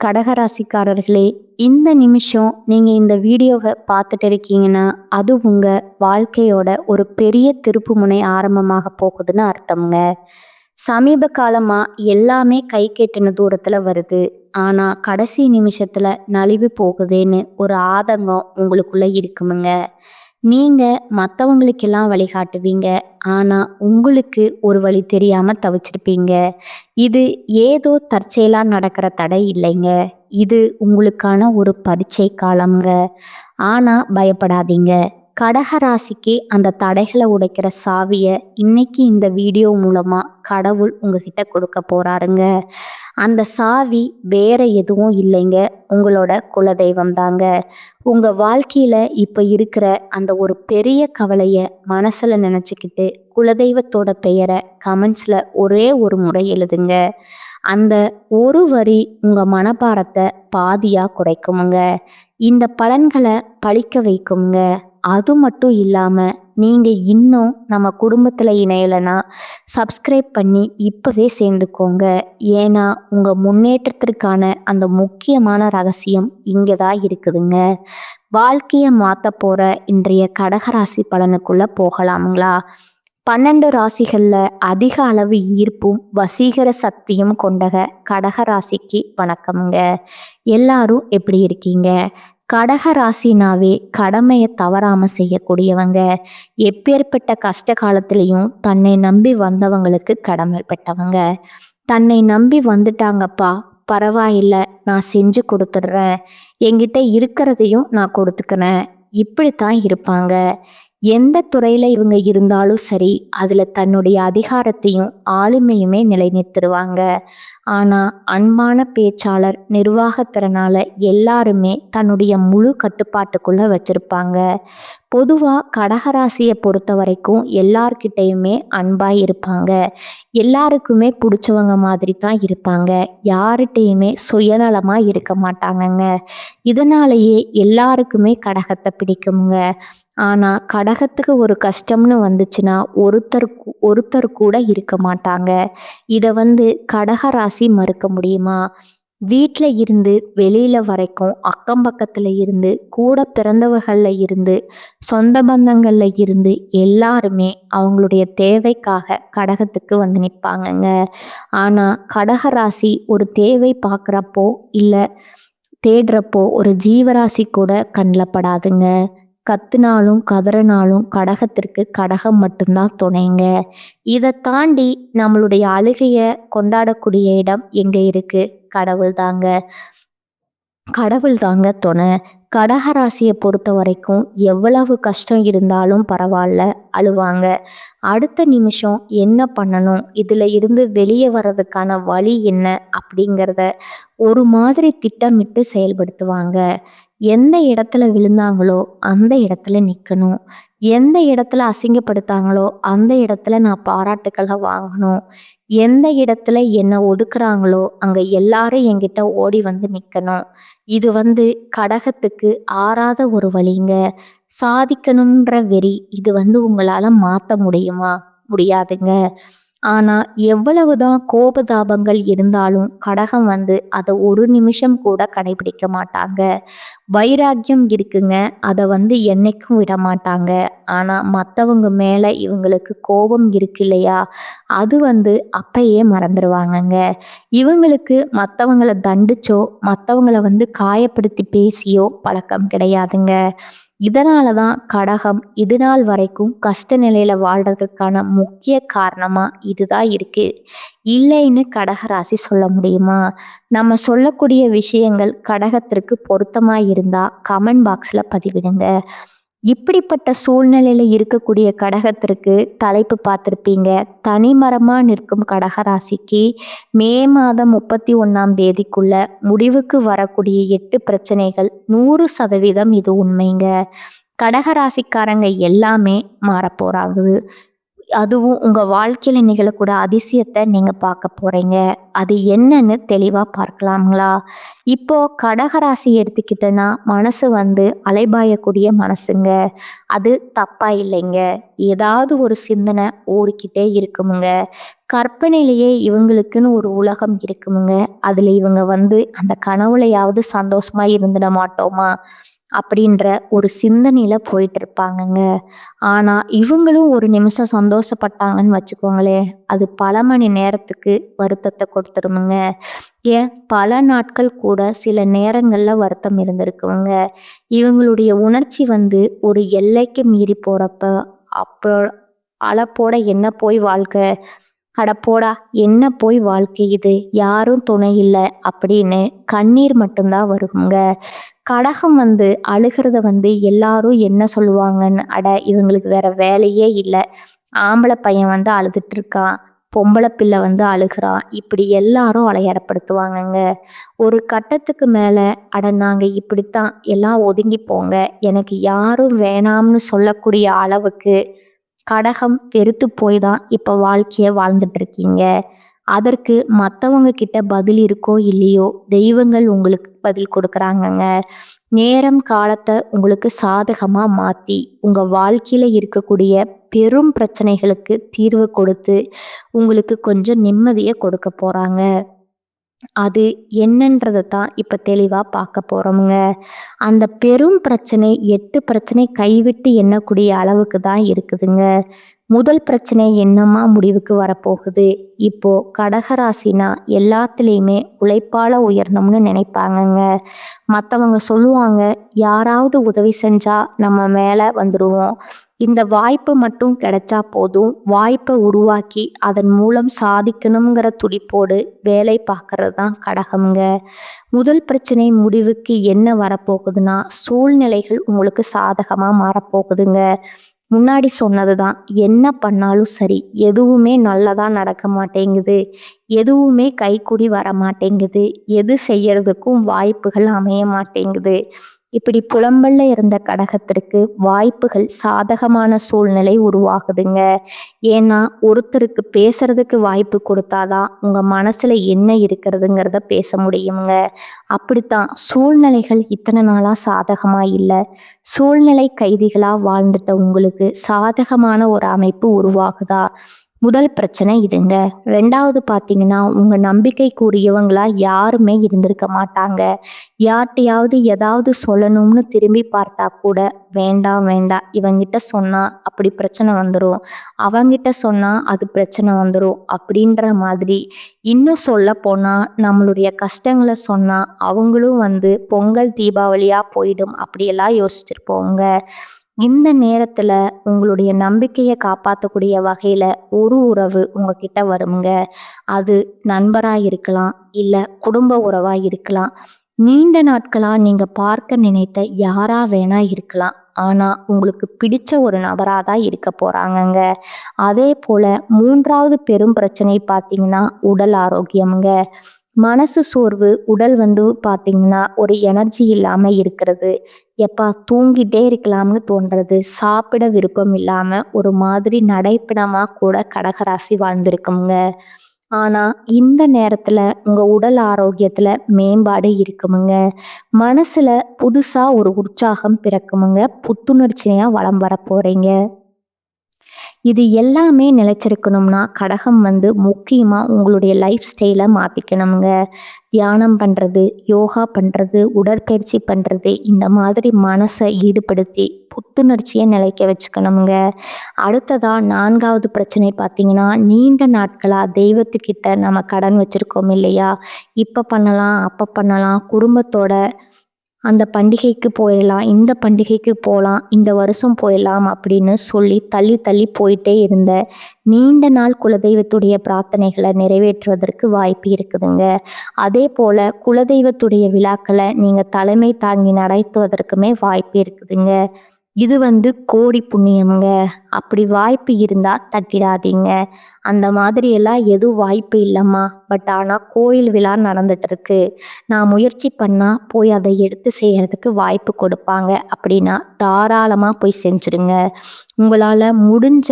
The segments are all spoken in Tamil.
கடகராசிக்காரர்களே, இந்த நிமிஷம் நீங்க இந்த வீடியோவை பார்த்துட்டு இருக்கீங்கன்னா, அது உங்க வாழ்க்கையோட ஒரு பெரிய திருப்புமுனை ஆரம்பமாக போகுதுன்னு அர்த்தம்ங்க. சமீப காலமா எல்லாமே கை கெட்டின தூரத்துல வருது. ஆனா கடைசி நிமிஷத்துல நலிவு போகுதேன்னு ஒரு ஆதங்கம் உங்களுக்குள்ள இருக்குமுங்க. நீங்க மத்தவங்களுக்கெல்லாம் வழிகாட்டுவீங்க. ஆனா உங்களுக்கு ஒரு வழி தெரியாம தவிச்சிருப்பீங்க. இது ஏதோ தற்செயலா நடக்கிற தடை இல்லைங்க. இது உங்களுக்கான ஒரு பரீட்சை காலம்ங்க. ஆனா பயப்படாதீங்க. கடக ராசிக்கு அந்த தடைகளை உடைக்கிற சாவியை இன்னைக்கு இந்த வீடியோ மூலமா கடவுள் உங்ககிட்ட கொடுக்க போறாருங்க. அந்த சாவி வேற எதுவும் இல்லைங்க, உங்களோட குலதெய்வம் தாங்க. உங்க வாழ்க்கையில இப்ப இருக்கிற அந்த ஒரு பெரிய கவலைய மனசுல நினைச்சுக்கிட்டு குலதெய்வத்தோட பெயரை கமெண்ட்ஸ்ல ஒரே ஒரு முறை எழுதுங்க. அந்த ஒரு வரி உங்க மனபாரத்தை பாதியா குறைக்குமுங்க. இந்த பலன்களை பழிக்க வைக்குங்க. அது மட்டும் இல்லாம நீங்க இன்னும் நம்ம குடும்பத்துல இணையலைன்னா சப்ஸ்கிரைப் பண்ணி இப்பவே சேர்ந்துக்கோங்க. ஏன்னா உங்க முன்னேற்றத்திற்கான அந்த முக்கியமான ரகசியம் இங்கதான் இருக்குதுங்க. வாழ்க்கையை மாத்த போற இன்றைய கடகராசி பலனுக்குள்ள போகலாமுங்களா? 12 ராசிகள்ல அதிக அளவு ஈர்ப்பும் வசீகர சக்தியும் கொண்ட கடக ராசிக்கு வணக்கம்ங்க. எல்லாரும் எப்படி இருக்கீங்க? கடக ராசினாவே கடமையை தவறாம செய்யக்கூடியவங்க. எப்பேற்பட்ட கஷ்ட காலத்திலையும் தன்னை நம்பி வந்தவங்களுக்கு கடமைப்பட்டவங்க. தன்னை நம்பி வந்துட்டாங்கப்பா, பரவாயில்ல, நான் செஞ்சு கொடுத்துட்றேன், என்கிட்ட இருக்கிறதையும் நான் கொடுத்துக்கிறேன், இப்படித்தான் இருப்பாங்க. எந்த துறையில இவங்க இருந்தாலும் சரி, அதுல தன்னுடைய அதிகாரத்தையும் ஆளுமையுமே நிலைநிறுத்திடுவாங்க. ஆனா அன்பான பேச்சாளர், நிர்வாகத்திறனால எல்லாருமே தன்னுடைய முழு கட்டுப்பாட்டுக்குள்ள வச்சிருப்பாங்க. பொதுவா கடகராசியை பொறுத்த வரைக்கும் எல்லார்கிட்டையுமே அன்பாய் இருப்பாங்க. எல்லாருக்குமே பிடிச்சவங்க மாதிரி தான் இருப்பாங்க. யார்கிட்டையுமே சுயநலமா இருக்க மாட்டாங்கங்க. இதனாலேயே எல்லாருக்குமே கடகத்தை பிடிக்குங்க. ஆனா கடகத்துக்கு ஒரு கஷ்டம்னு வந்துச்சுன்னா ஒருத்தர் கூட இருக்க மாட்டாங்க. இதை கடகராசி மறுக்க முடியுமா? வீட்டில் இருந்து வெளியில வரைக்கும், அக்கம் பக்கத்துல இருந்து, கூட பிறந்தவர்கள்ல இருந்து, சொந்த பந்தங்கள்ல இருந்து எல்லாருமே அவங்களுடைய தேவைக்காக கடகத்துக்கு நிற்பாங்கங்க. ஆனா கடகராசி ஒரு தேவை பார்க்குறப்போ இல்லை தேடுறப்போ ஒரு ஜீவராசி கூட கண்ணில் படாதுங்க. கத்துனாலும் கதறினாலும் கடகத்திற்கு கடகம் மட்டும்தான் துணைங்க. இதை தாண்டி நம்மளுடைய அழுகைய கொண்டாடக்கூடிய இடம் எங்க இருக்கு? கடவுள் தாங்க. கடவுள் தாங்க துணை. கடகராசியை பொறுத்த வரைக்கும் எவ்வளவு கஷ்டம் இருந்தாலும் பரவாயில்ல, அழுவாங்க. அடுத்த நிமிஷம் என்ன பண்ணணும், இதுல இருந்து வெளியே வர்றதுக்கான வழி என்ன அப்படிங்கிறத ஒரு மாதிரி திட்டமிட்டு செயல்படுத்துவாங்க. எந்த இடத்துல விழுந்தாங்களோ அந்த இடத்துல நிற்கணும். எந்த இடத்துல அசிங்கப்படுத்தாங்களோ அந்த இடத்துல நான் பாராட்டுக்களை வாங்கணும். எந்த இடத்துல என்னை ஒதுக்குறாங்களோ அங்கே எல்லாரும் என்கிட்ட ஓடி நிற்கணும். இது கடகத்துக்கு ஆறாத ஒரு வழிங்க. சாதிக்கணுன்ற வெறி இது உங்களால் மாற்ற முடியுமா? முடியாதுங்க. ஆனால் எவ்வளவுதான் கோபதாபங்கள் இருந்தாலும் கடகம் அதை ஒரு நிமிஷம் கூட கடைபிடிக்க மாட்டாங்க. வைராக்கியம் இருக்குங்க, அதை என்னைக்கும் விட மாட்டாங்க. ஆனால் மற்றவங்க மேலே இவங்களுக்கு கோபம் இருக்கு இல்லையா, அது அப்பயே மறந்துடுவாங்கங்க. இவங்களுக்கு மற்றவங்களை தண்டிச்சோ மற்றவங்களை காயப்படுத்தி பேசியோ பழக்கம் கிடையாதுங்க. இதனால தான் கடகம் இது நாள் வரைக்கும் கஷ்ட நிலையில வாழ்றதுக்கான முக்கிய காரணமா இதுதான் இருக்கு. இல்லைன்னு கடகராசி சொல்ல முடியுமா? நம்ம சொல்லக்கூடிய விஷயங்கள் கடகத்திற்கு பொருத்தமா இருந்தா கமெண்ட் பாக்ஸ்ல பதிவிடுங்க. இப்படிப்பட்ட சூழ்நிலையில இருக்கக்கூடிய கடகத்திற்கு தலைப்பு பார்த்துருப்பீங்க. தனிமரமா நிற்கும் கடகராசிக்கு மே மாதம் 31ஆம் தேதிக்குள்ள முடிவுக்கு வரக்கூடிய 8 பிரச்சனைகள் 100% இது உண்மைங்க. கடகராசிக்காரங்க எல்லாமே மாறப்போறாங்க. அதுவும் உங்க வாழ்க்கையில நிகழக்கூட அதிசயத்தை நீங்க பார்க்க போறீங்க. அது என்னன்னு தெளிவா பார்க்கலாங்களா? இப்போ கடகராசி எடுத்துக்கிட்டேன்னா, மனசு வந்து அலைபாயக்கூடிய மனசுங்க. அது தப்பா இல்லைங்க. ஏதாவது ஒரு சிந்தனை ஓடிக்கிட்டே இருக்குமுங்க. கற்பனையிலேயே இவங்களுக்குன்னு ஒரு உலகம் இருக்குமுங்க. அதுல இவங்க வந்து அந்த கனவுலயாவது சந்தோஷமா இருந்துட மாட்டோமா? அப்படின்ற ஒரு சிந்தனையில போயிட்டு இருப்பாங்கங்க. ஆனா, இவங்களும் ஒரு நிமிஷம் சந்தோஷப்பட்டாங்கன்னு வச்சுக்கோங்களேன், அது பல மணி நேரத்துக்கு வருத்தத்த கொடுத்துருமுங்க. ஏன் பல நாட்கள் கூட சில நேரங்கள்ல வருத்தம் இருந்திருக்குங்க. இவங்களுடைய உணர்ச்சி வந்து ஒரு எல்லைக்கு மீறி போறப்ப, அப்போ "அட என்ன போய் வாழ்க்கை, அட போடா என்ன போய் வாழ்க்கை இது, யாரும் துணை இல்ல" அப்படின்னு கண்ணீர் மட்டும்தான் வருங்க. கடகம் வந்து அழுகிறத வந்து எல்லாரும் என்ன சொல்லுவாங்கன்னு, "அட இவங்களுக்கு வேற வேலையே இல்ல. ஆம்பளை பையன் வந்து அழுதுட்டு இருக்கான். பொம்பளை பிள்ளை வந்து அழுகுறா." இப்படி எல்லாரும் அலையடப்படுத்துவாங்கங்க. ஒரு கட்டத்துக்கு மேல, "அட நாங்க இப்படித்தான், எல்லாம் ஒதுங்கி போங்க. எனக்கு யாரும் வேணாம்னு" சொல்லக்கூடிய அளவுக்கு கடகம் வெறுத்து போய் தான் இப்ப வாழ்க்கைய வாழ்ந்துட்டு இருக்கீங்க. அதற்கு மத்தவங்க கிட்ட பதில் இருக்கோ இல்லையோ, தெய்வங்கள் உங்களுக்கு பதில் கொடுக்குறாங்கங்க. நேரம் காலத்தை உங்களுக்கு சாதகமா மாத்தி, உங்க வாழ்க்கையில இருக்கக்கூடிய பெரும் பிரச்சனைகளுக்கு தீர்வு கொடுத்து, உங்களுக்கு கொஞ்சம் நிம்மதிய கொடுக்க போறாங்க. அது என்னன்றத தான் இப்ப தெளிவா பார்க்க போறோம்ங்க. அந்த பெரும் பிரச்சனை 8 பிரச்சனை கைவிட்டு எண்ணக்கூடிய அளவுக்கு தான் இருக்குதுங்க. முதல் பிரச்சனை என்னமா முடிவுக்கு வரப்போகுது? இப்போ கடகராசினா எல்லாத்துலேயுமே உழைப்பால உயரணும்னு நினைப்பாங்கங்க. மற்றவங்க சொல்லுவாங்க, யாராவது உதவி செஞ்சா நம்ம மேலே வந்துடுவோம். இந்த வாய்ப்பு மட்டும் கிடைச்சா போதும், வாய்ப்பை உருவாக்கி அதன் மூலம் சாதிக்கணுங்கிற துடிப்போடு வேலை பார்க்கறது தான் கடகம்ங்க. முதல் பிரச்சனை முடிவுக்கு என்ன வரப்போகுதுன்னா, சூழ்நிலைகள் உங்களுக்கு சாதகமாக மாறப்போகுதுங்க. முன்னாடி சொன்னது தான், என்ன பண்ணாலும் சரி எதுவுமே நல்லதா நடக்க மாட்டேங்குது, எதுவுமே கைக்கூடி வர மாட்டேங்குது, எது செய்யறதுக்கும் வாய்ப்புகள் அமைய மாட்டேங்குது. இப்படி புலம்பல்ல இருந்த கடகத்திற்கு வாய்ப்புகள் சாதகமான சூழ்நிலை உருவாகுதுங்க. ஏன்னா ஒருத்தருக்கு பேசுறதுக்கு வாய்ப்பு கொடுத்தாதான் உங்க மனசுல என்ன இருக்கிறதுங்கிறத பேச முடியுங்க. அப்படித்தான் சூழ்நிலைகள் இத்தனை நாளா சாதகமா இல்லை, சூழ்நிலை கைதிகளா வாழ்ந்துட்ட உங்களுக்கு சாதகமான ஒரு அமைப்பு உருவாகுதா? முதல் பிரச்சனை இதுங்க. ரெண்டாவது பார்த்தீங்கன்னா, உங்க நம்பிக்கைக்குரியவங்களா யாருமே இருந்திருக்க மாட்டாங்க. யார்கிட்டையாவது ஏதாவது சொல்லணும்னு திரும்பி பார்த்தா கூட, வேண்டாம் வேண்டாம் இவங்கிட்ட சொன்னா அப்படி பிரச்சனை வந்துடும், அவங்கிட்ட சொன்னா அது பிரச்சனை வந்துடும் அப்படின்ற மாதிரி. இன்னும் சொல்ல போனா, நம்மளுடைய கஷ்டங்களை சொன்னா அவங்களும் வந்து பொங்கல் தீபாவளியா போயிடும் அப்படியெல்லாம் யோசிச்சிருப்போங்க. இந்த நேரத்துல உங்களுடைய நம்பிக்கையை காப்பாற்றக்கூடிய வகையில ஒரு உறவு உங்ககிட்ட வருங்க. அது நண்பரா இருக்கலாம், இல்ல குடும்ப உறவா இருக்கலாம். நீண்ட நாட்களா நீங்க பார்க்க நினைத்த யாரா வேணா இருக்கலாம். ஆனா உங்களுக்கு பிடிச்ச ஒரு நபரா தான் இருக்க போறாங்கங்க. அதே போல மூன்றாவது பெரும் பிரச்சனை பார்த்தீங்கன்னா, உடல் ஆரோக்கியம்ங்க. மனசு சோர்வு, உடல் வந்து பார்த்தீங்கன்னா ஒரு எனர்ஜி இல்லாம இருக்கிறது. எப்பா தூங்கிட்டே இருக்கலாம்னு தோன்றது, சாப்பிட விருப்பம் இல்லாம ஒரு மாதிரி நடைப்பிணமா கூட கடகராசி வாழ்ந்திருக்குங்க. ஆனா இந்த நேரத்துல உங்க உடல் ஆரோக்கியத்துல மேம்பாடு இருக்குமுங்க. மனசுல புதுசா ஒரு உற்சாகம் பிறக்குமுங்க. புத்துணர்ச்சியா வலம் வர போறீங்க. இது எல்லாமே நிலைச்சிருக்கணும்னா கடகம் வந்து முக்கியமா உங்களுடைய லைஃப் ஸ்டைலை மாத்திக்கணுங்க. தியானம் பண்றது, யோகா பண்றது, உடற்பயிற்சி பண்றது, இந்த மாதிரி மனசை ஈடுபடுத்தி புத்துணர்ச்சியை நிலைக்க வச்சுக்கணுங்க. அடுத்ததா 4வது பிரச்சனை பார்த்தீங்கன்னா, நீண்ட நாட்களா தெய்வத்துக்கிட்ட நம்ம கடன் வச்சிருக்கோம் இல்லையா? இப்ப பண்ணலாம், அப்ப பண்ணலாம், குடும்பத்தோட அந்த பண்டிகைக்கு போயிடலாம், இந்த பண்டிகைக்கு போகலாம், இந்த வருஷம் போயிடலாம் அப்படின்னு சொல்லி தள்ளி தள்ளி போயிட்டே இருந்த நீண்ட நாள் குலதெய்வத்துடைய பிரார்த்தனைகளை நிறைவேற்றுவதற்கு வாய்ப்பு இருக்குதுங்க. அதே போல குலதெய்வத்துடைய விழாக்களை நீங்க தலைமை தாங்கி நடத்துவதற்குமே வாய்ப்பு இருக்குதுங்க. இது வந்து கோடி புண்ணியம்ங்க. அப்படி வாய்ப்பு இருந்தா தட்டிடாதீங்க. அந்த மாதிரி எல்லாம் எதுவும் வாய்ப்பு இல்லைம்மா, பட் ஆனால் கோயில் விழா நடந்துட்டு இருக்கு, நான் முயற்சி பண்ணா போய் அதை எடுத்து செய்யறதுக்கு வாய்ப்பு கொடுப்பாங்க அப்படின்னா தாராளமாக போய் செஞ்சுருங்க. உங்களால் முடிஞ்ச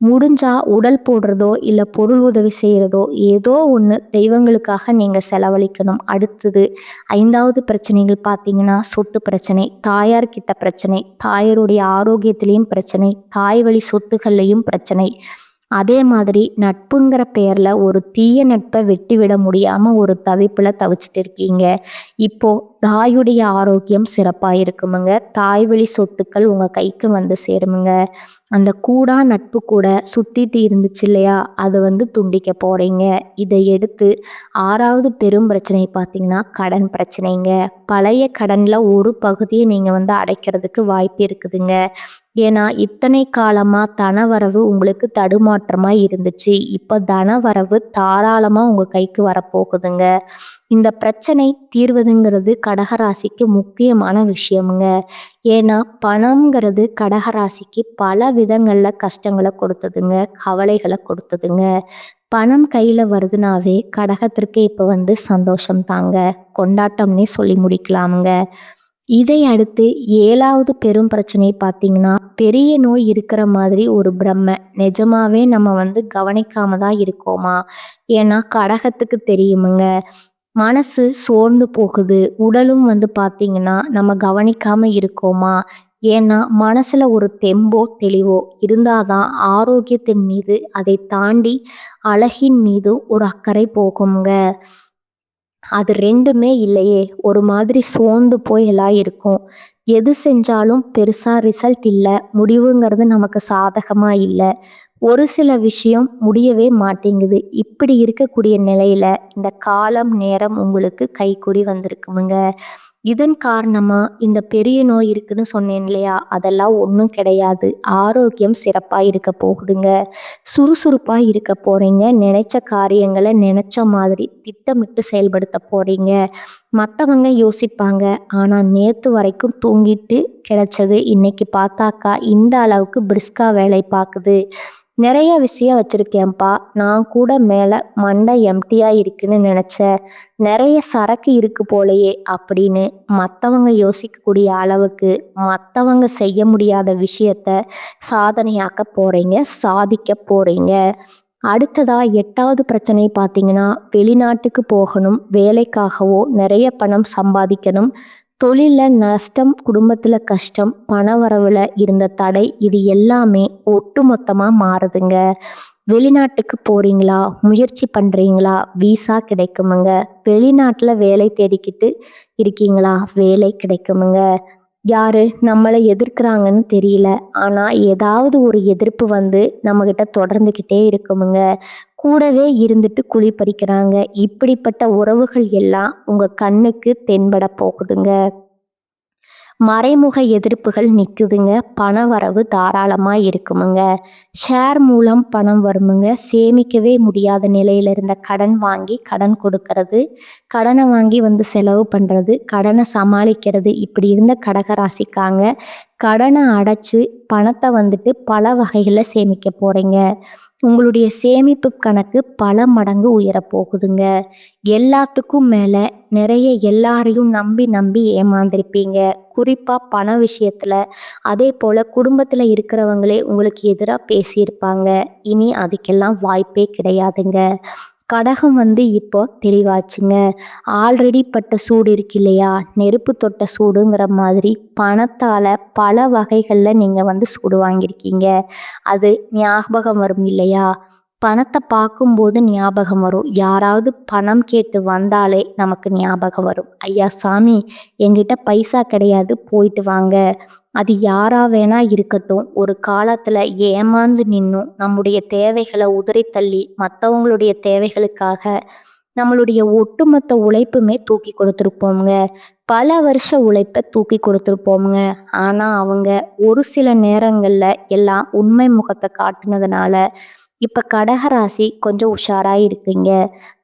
முடிஞ்சா உடல் போடுறதோ இல்ல பொருள் உதவி செய்யறதோ ஏதோ ஒண்ணு தெய்வங்களுக்காக நீங்க செலவழிக்கணும். அடுத்தது 5வது பிரச்சனைகள் பார்த்தீங்கன்னா, சொத்து பிரச்சனை, தாயார்கிட்ட பிரச்சனை, தாயாருடைய ஆரோக்கியத்திலயும் பிரச்சனை, தாய் வழி சொத்துக்கள்லயும் பிரச்சனை. அதே மாதிரி நட்புங்கிற பெயர்ல ஒரு தீய நட்பை வெட்டி விட முடியாம ஒரு தவிப்புல தவிச்சிட்டு இருக்கீங்க. இப்போ தாயுடைய ஆரோக்கியம் சிறப்பா இருக்குமுங்க. தாய் வழி சொத்துக்கள் உங்க கைக்கு வந்து சேருமுங்க. அந்த கூடா நட்பு கூட சுத்திட்டு இருந்துச்சு இல்லையா, அதை துண்டிக்க போறீங்க. இதை எடுத்து 6வது பெரும் பிரச்சனை பார்த்தீங்கன்னா கடன் பிரச்சனைங்க. பழைய கடன்ல ஒரு பகுதியை நீங்க அடைக்கிறதுக்கு வாய்ப்பு இருக்குதுங்க. ஏன்னா இத்தனை காலமா தனவரவு உங்களுக்கு தடுமாற்றமா இருந்துச்சு. இப்ப தனவரவு தாராளமா உங்க கைக்கு வரப்போகுதுங்க. இந்த பிரச்சனை தீர்வதுங்கிறது கடகராசிக்கு முக்கியமான விஷயமுங்க. ஏன்னா பணம்ங்கிறது கடகராசிக்கு பல விதங்கள்ல கஷ்டங்களை கொடுத்ததுங்க, கவலைகளை கொடுத்ததுங்க. பணம் கையில வருதுனாவே கடகத்திற்கு இப்ப சந்தோஷம் தாங்க, கொண்டாட்டம்னே சொல்லி முடிக்கலாமுங்க. இதை அடுத்து 7வது பெரும் பிரச்சனை பார்த்தீங்கன்னா, பெரிய நோய் இருக்கிற மாதிரி ஒரு பிரம்மை. நிஜமாவே நம்ம கவனிக்காம தான் இருக்கோமா? ஏன்னா கடகத்துக்கு தெரியுமுங்க. மனசு சோர்ந்து போகுது. உடலும் பார்த்தீங்கன்னா, நம்ம கவனிக்காம இருக்கோமா? ஏன்னா மனசுல ஒரு தெம்போ தெளிவோ இருந்தாதான் ஆரோக்கியத்தின் மீது, அதை தாண்டி அழகின் மீது ஒரு அக்கறை போகுங்க. அது 2மே இல்லையே, ஒரு மாதிரி சோர்ந்து போய் எல்லாம் இருக்கும். எது செஞ்சாலும் பெருசா ரிசல்ட் இல்ல, முடிவுங்கிறது நமக்கு சாதகமா இல்ல. ஒரு சில விஷயம் முடியவே மாட்டேங்குது. இப்படி இருக்கக்கூடிய நிலையில இந்த காலம், நேரம் உங்களுக்கு கைக்கூடி வந்திருக்குமுங்க. இதன் காரணமா இந்த பெரிய நோய் இருக்குன்னு சொன்னேன் இல்லையா, அதெல்லாம் ஒன்றும் கிடையாது. ஆரோக்கியம் சிறப்பா இருக்க போகுதுங்க. சுறுசுறுப்பா இருக்க போறீங்க. நினைச்ச காரியங்களை நினைச்ச மாதிரி திட்டமிட்டு செயல்படுத்த போறீங்க. மற்றவங்க யோசிப்பாங்க, ஆனா நேத்து வரைக்கும் தூங்கிட்டு கிடைச்சது இன்னைக்கு பார்த்தாக்கா இந்த அளவுக்கு பிரிஸ்கா வேலை பார்க்குது. நிறைய விஷயம் வச்சிருக்கேன்ப்பா, நான் கூட மேலே மண்டை எம்டியா இருக்குன்னு நினச்சேன், நிறைய சரக்கு இருக்கு போலையே அப்படின்னு மற்றவங்க யோசிக்கக்கூடிய அளவுக்கு மற்றவங்க செய்ய முடியாத விஷயத்த சாதனையாக்க போறீங்க, சாதிக்க போறீங்க. அடுத்ததா 8வது பிரச்சனை பார்த்தீங்கன்னா, வெளிநாட்டுக்கு போகணும், வேலைக்காகவோ நிறைய பணம் சம்பாதிக்கணும், தொழிலில் நஷ்டம், குடும்பத்தில் கஷ்டம், பண வரவில் இருந்த தடை, இது எல்லாமே ஒட்டு மொத்தமாக மாறுதுங்க. வெளிநாட்டுக்கு போறீங்களா, முயற்சி பண்ணுறீங்களா, விசா கிடைக்குமுங்க. வெளிநாட்டில் வேலை தேடிக்கிட்டு இருக்கீங்களா, வேலை கிடைக்குமுங்க. யாரு நம்மளை எதிர்க்கிறாங்கன்னு தெரியல, ஆனால் ஏதாவது ஒரு எதிர்ப்பு நம்மக்கிட்ட தொடர்ந்துக்கிட்டே இருக்குமுங்க. கூடவே இருந்துட்டு குழி பறிக்கிறாங்க. இப்படிப்பட்ட உறவுகள் எல்லாம் உங்கள் கண்ணுக்கு தென்பட போகுதுங்க. மறைமுக எதிர்ப்புகள் நிற்குதுங்க. பண வரவு தாராளமாக இருக்குமுங்க. ஷேர் மூலம் பணம் வருமுங்க. சேமிக்கவே முடியாத நிலையில் இருந்த கடன் வாங்கி கடன் கொடுக்கறது, கடனை வாங்கி செலவு பண்ணுறது, கடனை சமாளிக்கிறது, இப்படி இருந்த கடகராசிக்காங்க கடனை அடைச்சு பணத்தை பல வகைகளில் சேமிக்க போகிறீங்க. உங்களுடைய சேமிப்பு கணக்கு பல மடங்கு உயரப்போகுதுங்க. எல்லாத்துக்கும் மேலே நிறைய எல்லாரையும் நம்பி நம்பி ஏமாந்திருப்பீங்க. குறிப்பாக பண விஷயத்தில். அதே போல் குடும்பத்தில் இருக்கிறவங்களே உங்களுக்கு எதிராக பேசியிருப்பாங்க. இனி அதுக்கெல்லாம் வாய்ப்பே கிடையாதுங்க. கடகம் இப்போ தெளிவாச்சுங்க. ஆல்ரெடி பட்ட சூடு இருக்கு இல்லையா, நெருப்பு தொட்ட சூடுங்கிற மாதிரி பணத்தால் பல வகைகளில் நீங்கள் சூடு வாங்கியிருக்கீங்க. அது ஞாபகம் வரும் இல்லையா? பணத்தை பார்க்கும்போது ஞாபகம் வரும். யாராவது பணம் கேட்டு வந்தாலே நமக்கு ஞாபகம் வரும். ஐயா சாமி, என்கிட்ட பைசா கிடையாது, போயிட்டு வாங்க. அது யாரா வேணா இருக்கட்டும், ஒரு காலத்தில் ஏமாந்து நின்னும் நம்முடைய தேவைகளை உதறி தள்ளி மற்றவங்களுடைய தேவைகளுக்காக நம்மளுடைய ஒட்டுமொத்த உழைப்புமே தூக்கி கொடுத்துருப்போங்க. பல வருஷ உழைப்பை தூக்கி கொடுத்துருப்போமுங்க. ஆனால் அவங்க ஒரு சில நேரங்களில் எல்லாம் உண்மை முகத்தை காட்டுனதுனால இப்போ கடகராசி கொஞ்சம் உஷாராக இருக்கீங்க.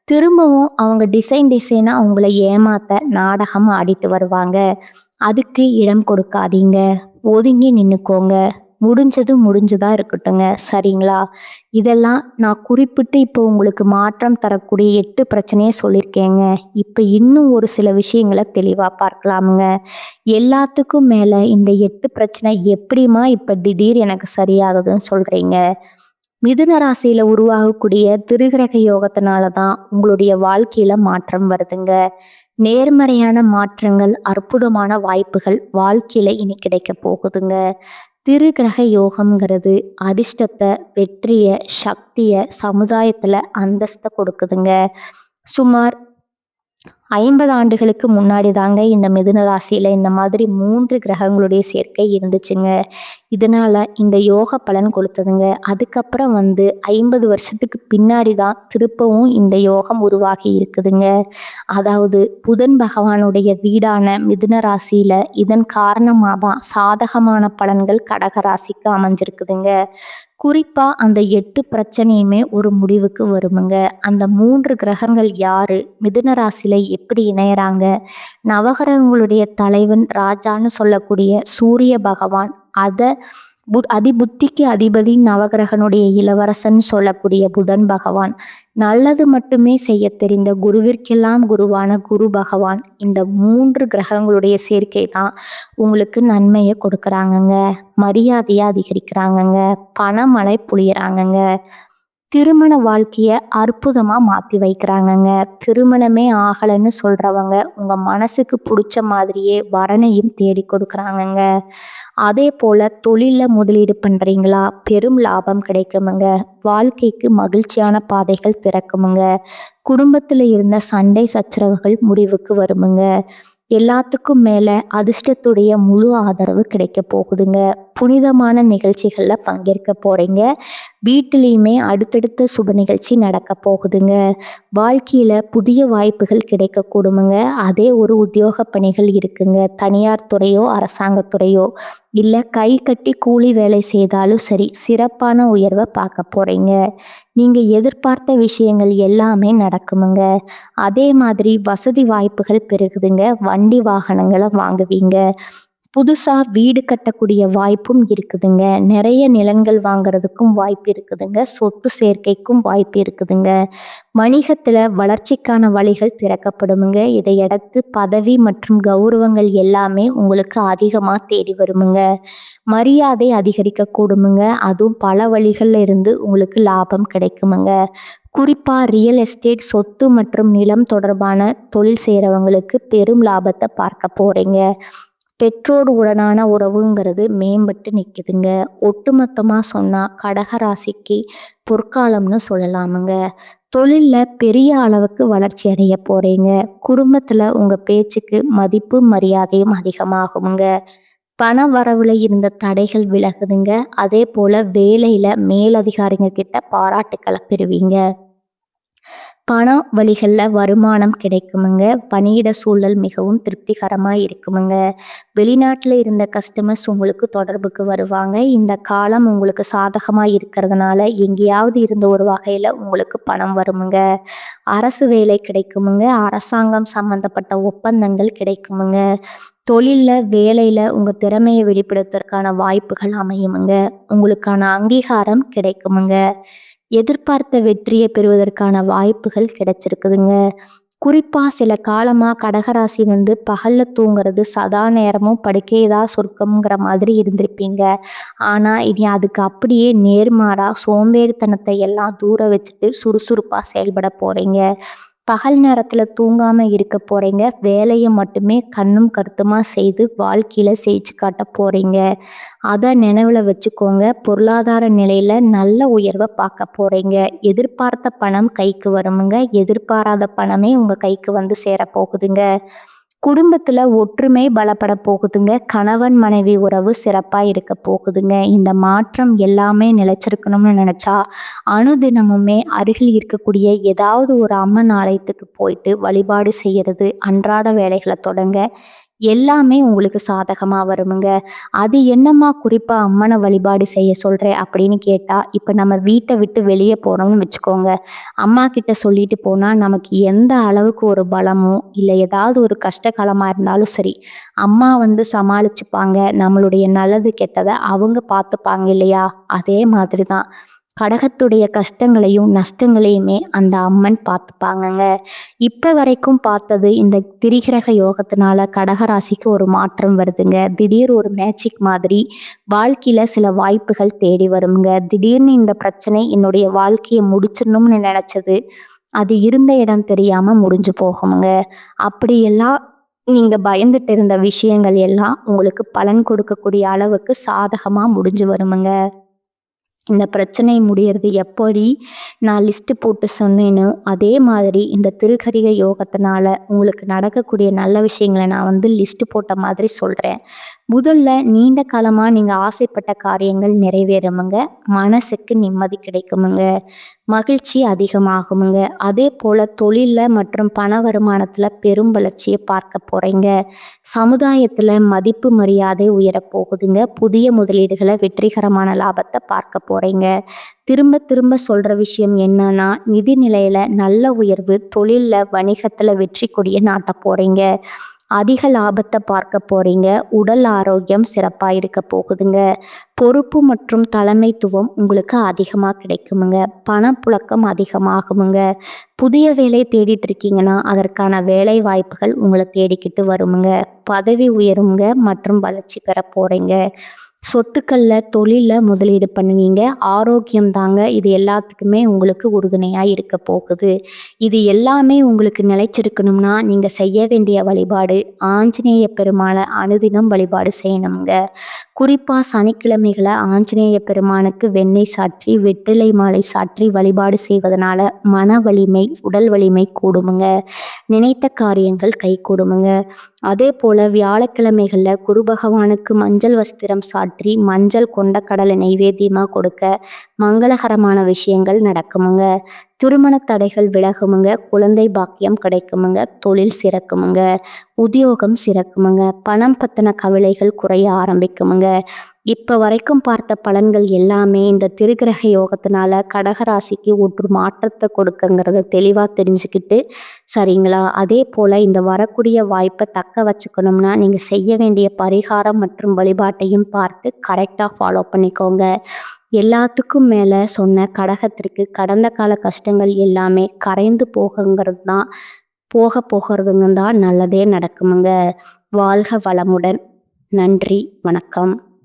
திரும்பவும் அவங்க டிசைனாக அவங்கள ஏமாத்த நாடகம் ஆடிட்டு வருவாங்க. அதுக்கு இடம் கொடுக்காதீங்க, ஒதுங்கி நின்றுக்கோங்க. முடிஞ்சது முடிஞ்சதா இருக்கட்டுங்க, சரிங்களா? இதெல்லாம் நான் குறிப்பிட்டு இப்போ உங்களுக்கு மாற்றம் தரக்கூடிய 8 பிரச்சனையை சொல்லியிருக்கேங்க. இப்போ இன்னும் ஒரு சில விஷயங்களை தெளிவாக பார்க்கலாமுங்க. எல்லாத்துக்கும் மேலே இந்த 8 பிரச்சனை எப்படிமா இப்போ திடீர் எனக்கு சரியாகுதுன்னு சொல்கிறீங்க? மிதுன ராசியில உருவாகக்கூடிய திருகிரக யோகத்தினால தான் உங்களுடைய வாழ்க்கையில மாற்றம் வருதுங்க. நேர்மறையான மாற்றங்கள், அற்புதமான வாய்ப்புகள் வாழ்க்கையில இனி கிடைக்க போகுதுங்க. திருகிரக யோகம்ங்கிறது அதிர்ஷ்டத்தை, வெற்றிய, சக்திய, சமுதாயத்துல அந்தஸ்தை கொடுக்குதுங்க. சுமார் 50 ஆண்டுகளுக்கு முன்னாடி தாங்க இந்த மிதுன ராசியில இந்த மாதிரி 3 கிரகங்களுடைய சேர்க்கை இருந்துச்சுங்க. இதனால இந்த யோக பலன் கொடுத்ததுங்க. அதுக்கப்புறம் 50 வருஷத்துக்கு பின்னாடி தான் திருப்பவும் இந்த யோகம் உருவாகி இருக்குதுங்க. அதாவது புதன் பகவானுடைய வீடான மிதுன ராசியில இதன் காரணமாக தான் சாதகமான பலன்கள் கடக ராசிக்கு அமைஞ்சிருக்குதுங்க. குறிப்பா அந்த 8 பிரச்சனையுமே ஒரு முடிவுக்கு வருமுங்க. அந்த 3 கிரகங்கள் யாரு, மிதுன ராசியில எப்படி இணையறாங்க, நவகிரகங்களுடைய தலைவன் ராஜான்னு சொல்லக்கூடிய சூரிய பகவான், அதிபுத்திக்கு அதிபதி நவகிரகனுடைய இளவரசன் சொல்லக்கூடிய புதன் பகவான், நல்லது மட்டுமே செய்ய தெரிந்த குருவிற்கெல்லாம் குருவான குரு பகவான், இந்த 3 கிரகங்களுடைய சேர்க்கை தான் உங்களுக்கு நன்மையை கொடுக்குறாங்கங்க. மரியாதையை அதிகரிக்கிறாங்கங்க. பணமழை பொழியறாங்கங்க. திருமண வாழ்க்கைய அற்புதமா மாத்தி வைக்கிறாங்கங்க. திருமணமே ஆகலைன்னு சொல்றவங்க உங்க மனசுக்கு பிடிச்ச மாதிரியே வரனையும் தேடி கொடுக்குறாங்கங்க. அதே போல தொழில்ல முதலீடு பண்றீங்களா, பெரும் லாபம் கிடைக்குமுங்க. வாழ்க்கைக்கு மகிழ்ச்சியான பாதைகள் திறக்குமுங்க. குடும்பத்துல இருந்த சண்டை சச்சரவுகள் முடிவுக்கு வருமுங்க. எல்லாத்துக்கும் மேல அதிர்ஷ்டத்துடைய முழு ஆதரவு கிடைக்க போகுதுங்க. புனிதமான நிகழ்ச்சிகள்ல பங்கேற்க போறீங்க. வீட்டிலையுமே அடுத்தடுத்த சுப நிகழ்ச்சி நடக்க போகுதுங்க. வாழ்க்கையில புதிய வாய்ப்புகள் கிடைக்க கூடுமுங்க. அதே ஒரு உத்தியோக பணிகள் இருக்குங்க. தனியார் துறையோ அரசாங்கத்துறையோ இல்ல கை கட்டி கூலி வேலை செய்தாலும் சரி, சிறப்பான உயர்வை பார்க்க போறீங்க. நீங்க எதிர்பார்த்த விஷயங்கள் எல்லாமே நடக்குமுங்க. அதே மாதிரி வசதி வாய்ப்புகள் பெருகுதுங்க. வண்டி வாகனங்களை வாங்குவீங்க. புதுசா வீடு கட்டக்கூடிய வாய்ப்பும் இருக்குதுங்க. நிறைய நிலங்கள் வாங்குறதுக்கும் வாய்ப்பு இருக்குதுங்க. சொத்து சேர்க்கைக்கும் வாய்ப்பு இருக்குதுங்க. வணிகத்துல வளர்ச்சிக்கான வழிகள் திறக்கப்படுமுங்க. இதையடுத்து பதவி மற்றும் கௌரவங்கள் எல்லாமே உங்களுக்கு அதிகமா தேடி வருமுங்க. மரியாதை அதிகரிக்க கூடுமுங்க. அதுவும் பல வழிகள்ல இருந்து உங்களுக்கு லாபம் கிடைக்குமுங்க. குறிப்பா ரியல் எஸ்டேட், சொத்து மற்றும் நிலம் தொடர்பான தொழில் செய்கிறவங்களுக்கு பெரும் லாபத்தை பார்க்க போறீங்க. பெற்றோர் உடனான உறவுங்கிறது மேம்பட்டு நிற்குதுங்க. ஒட்டுமொத்தமாக சொன்னால் கடகராசிக்கு பொற்காலம்னு சொல்லலாமுங்க. தொழிலில் பெரிய அளவுக்கு வளர்ச்சி அடைய போகிறீங்க. குடும்பத்தில் உங்கள் பேச்சுக்கு மதிப்பு மரியாதையும் அதிகமாகுங்க. பண வரவுல இருந்த தடைகள் விலகுதுங்க. அதே போல் வேலையில் மேலதிகாரிங்க கிட்ட பாராட்டுக்களை பெறுவீங்க. பண வழிகளில் வருமானம் கிடைக்குமுங்க. பணியிட சூழல் மிகவும் திருப்திகரமாக இருக்குமுங்க. வெளிநாட்டில் இருந்த கஸ்டமர்ஸ் உங்களுக்கு தொடர்புக்கு வருவாங்க. இந்த காலம் உங்களுக்கு சாதகமாக இருக்கிறதுனால எங்கேயாவது இருந்த ஒரு வகையில் உங்களுக்கு பணம் வருமுங்க. அரசு வேலை கிடைக்குமுங்க. அரசாங்கம் சம்மந்தப்பட்ட ஒப்பந்தங்கள் கிடைக்குமுங்க. தொழிலில் வேலையில் உங்கள் திறமையை வெளிப்படுத்துவதற்கான வாய்ப்புகள் அமையுமுங்க. உங்களுக்கான அங்கீகாரம் கிடைக்குமுங்க. எதிர்பார்த்த வெற்றியை பெறுவதற்கான வாய்ப்புகள் கிடைச்சிருக்குதுங்க. குறிப்பாக சில காலமாக கடகராசி பகல்ல தூங்குறது, சதா நேரமும் படுக்கையதான் சொர்க்கம்ங்கிற மாதிரி இருந்திருப்பீங்க. ஆனால் இனி அதுக்கு அப்படியே நேர்மாறாக சோம்பேறித்தனத்தை எல்லாம் தூர வச்சுட்டு சுறுசுறுப்பாக செயல்பட போகிறீங்க. பகல் நேரத்தில் தூங்காமல் இருக்க போகிறீங்க. வேலையை மட்டுமே கண்ணும் கருத்துமாக செய்து வாழ்க்கையில் ஜெயிச்சு காட்ட போகிறீங்க. அதை நினைவில் வச்சுக்கோங்க. பொருளாதார நிலையில் நல்ல உயர்வை பார்க்க போகிறீங்க. எதிர்பார்த்த பணம் கைக்கு வருமுங்க. எதிர்பாராத பணமே உங்கள் கைக்கு சேரப்போகுதுங்க. குடும்பத்தில் ஒற்றுமை பலப்பட போகுதுங்க. கணவன் மனைவி உறவு சிறப்பாக இருக்க போகுதுங்க. இந்த மாற்றம் எல்லாமே நிலைச்சிருக்கணும்னு நினச்சா அனுதினமுமே அருகில் இருக்கக்கூடிய ஏதாவது ஒரு அம்மன் ஆலயத்துக்கு போயிட்டு வழிபாடு செய்கிறது, அன்றாட வேலைகளை தொடங்க எல்லாமே உங்களுக்கு சாதகமாக வருமுங்க. அது என்னம்மா குறிப்பாக அம்மனை வழிபாடு செய்ய சொல்கிறேன் அப்படின்னு கேட்டால், இப்போ நம்ம வீட்டை விட்டு வெளியே போகிறோம்னு வச்சுக்கோங்க. அம்மா கிட்ட சொல்லிட்டு போனால் நமக்கு எந்த அளவுக்கு ஒரு பலமோ இல்லை ஏதாவது ஒரு கஷ்டகாலமாக இருந்தாலும் சரி, அம்மா சமாளிச்சுப்பாங்க. நம்மளுடைய நல்லது கெட்டதை அவங்க பார்த்துப்பாங்க இல்லையா? அதே மாதிரி தான் கடகத்துடைய கஷ்டங்களையும் நஷ்டங்களையுமே அந்த அம்மன் பார்த்துப்பாங்கங்க. இப்போ வரைக்கும் பார்த்தது இந்த திரிகிரக யோகத்தினால கடகராசிக்கு ஒரு மாற்றம் வருதுங்க. திடீர் ஒரு மேஜிக் மாதிரி வாழ்க்கையில் சில வாய்ப்புகள் தேடி வருங்க. திடீர்னு இந்த பிரச்சனை என்னுடைய வாழ்க்கையை முடிச்சிடணும்னு நினச்சது அது இருந்த இடம் தெரியாமல் முடிஞ்சு போகுங்க. அப்படியெல்லாம் நீங்கள் பயந்துட்டு இருந்த விஷயங்கள் எல்லாம் உங்களுக்கு பலன் கொடுக்கக்கூடிய அளவுக்கு சாதகமாக முடிஞ்சு வருமுங்க. இந்த பிரச்சனை முடியறது எப்படி நான் லிஸ்ட்டு போட்டு சொன்னேனோ அதே மாதிரி இந்த திருக்கரிக யோகத்தினால உங்களுக்கு நடக்கக்கூடிய நல்ல விஷயங்களை நான் லிஸ்ட்டு போட்ட மாதிரி சொல்கிறேன். முதல்ல நீண்ட காலமாக நீங்கள் ஆசைப்பட்ட காரியங்கள் நிறைவேறுமுங்க. மனசுக்கு நிம்மதி கிடைக்குமுங்க. மகிழ்ச்சி அதிகமாகுமுங்க. அதே போல் தொழிலில் மற்றும் பண வருமானத்தில் பெரும் வளர்ச்சியை பார்க்க போகிறீங்க. சமுதாயத்தில் மதிப்பு மரியாதை உயரப்போகுதுங்க. புதிய முதலீடுகளை வெற்றிகரமான லாபத்தை பார்க்க போகிறீங்க. திரும்ப திரும்ப சொல்கிற விஷயம் என்னன்னா, நிதி நிலையில் நல்ல உயர்வு, தொழிலில் வணிகத்தில் வெற்றி கொடியை நாட்ட போகிறீங்க. அதிக லாபத்தை பார்க்க போகிறீங்க. உடல் ஆரோக்கியம் சிறப்பாக இருக்க போகுதுங்க. பொறுப்பு மற்றும் தலைமைத்துவம் உங்களுக்கு அதிகமாக கிடைக்குமுங்க. பணப்புழக்கம் அதிகமாகுமுங்க. புதிய வேலை தேடிட்டு இருக்கீங்கன்னா அதற்கான வேலை வாய்ப்புகள் உங்களை தேடிக்கிட்டு வருமுங்க. பதவி உயருங்க மற்றும் வளர்ச்சி பெற போகிறீங்க. சொத்துக்களில் தொழிலில் முதலீடு பண்ணுவீங்க. ஆரோக்கியம் தாங்க இது எல்லாத்துக்குமே உங்களுக்கு உறுதுணையாக இருக்க போகுது. இது எல்லாமே உங்களுக்கு நிலைச்சிருக்கணும்னா நீங்கள் செய்ய வேண்டிய வழிபாடு ஆஞ்சநேய பெருமாளை அனுதினம் வழிபாடு செய்யணுங்க. குறிப்பாக சனிக்கிழமைகளை ஆஞ்சநேய பெருமானுக்கு வெண்ணெய் சாற்றி வெற்றிலை மாலை சாற்றி வழிபாடு செய்வதனால மன வலிமை உடல் வலிமை கூடுமுங்க. நினைத்த காரியங்கள் கை கூடுமுங்க. அதே போல் வியாழக்கிழமைகளில் குரு பகவானுக்கு மஞ்சள் வஸ்திரம் சாற்றி மஞ்சள் கொண்ட கடலை நைவேத்தியமாக கொடுக்க மங்களகரமான விஷயங்கள் நடக்குமுங்க. திருமண தடைகள் விலகுமுங்க. குழந்தை பாக்கியம் கிடைக்குமுங்க. தொழில் சிறக்குமுங்க. உத்தியோகம் சிறக்குமுங்க. பணம் பத்தின கவலைகள் குறைய ஆரம்பிக்குமுங்க. இப்போ வரைக்கும் பார்த்த பலன்கள் எல்லாமே இந்த திருக்கிரக யோகத்தினால கடகராசிக்கு ஒரு மாற்றத்தை கொடுக்குங்கிறத தெளிவாக தெரிஞ்சுக்கிட்டு சரிங்களா. அதே போல் இந்த வரக்கூடிய வாய்ப்பை தக்க வச்சுக்கணும்னா நீங்கள் செய்ய வேண்டிய பரிகாரம் மற்றும் வழிபாட்டையும் பார்த்து கரெக்டாக ஃபாலோ பண்ணிக்கோங்க. எல்லாத்துக்கும் மேலே சொன்ன கடகத்திற்கு கடந்த கால கஷ்டங்கள் எல்லாமே கரைந்து போகிறதுங்க தான் நல்லதே நடக்குமுங்க. வாழ்க வளமுடன். நன்றி, வணக்கம்.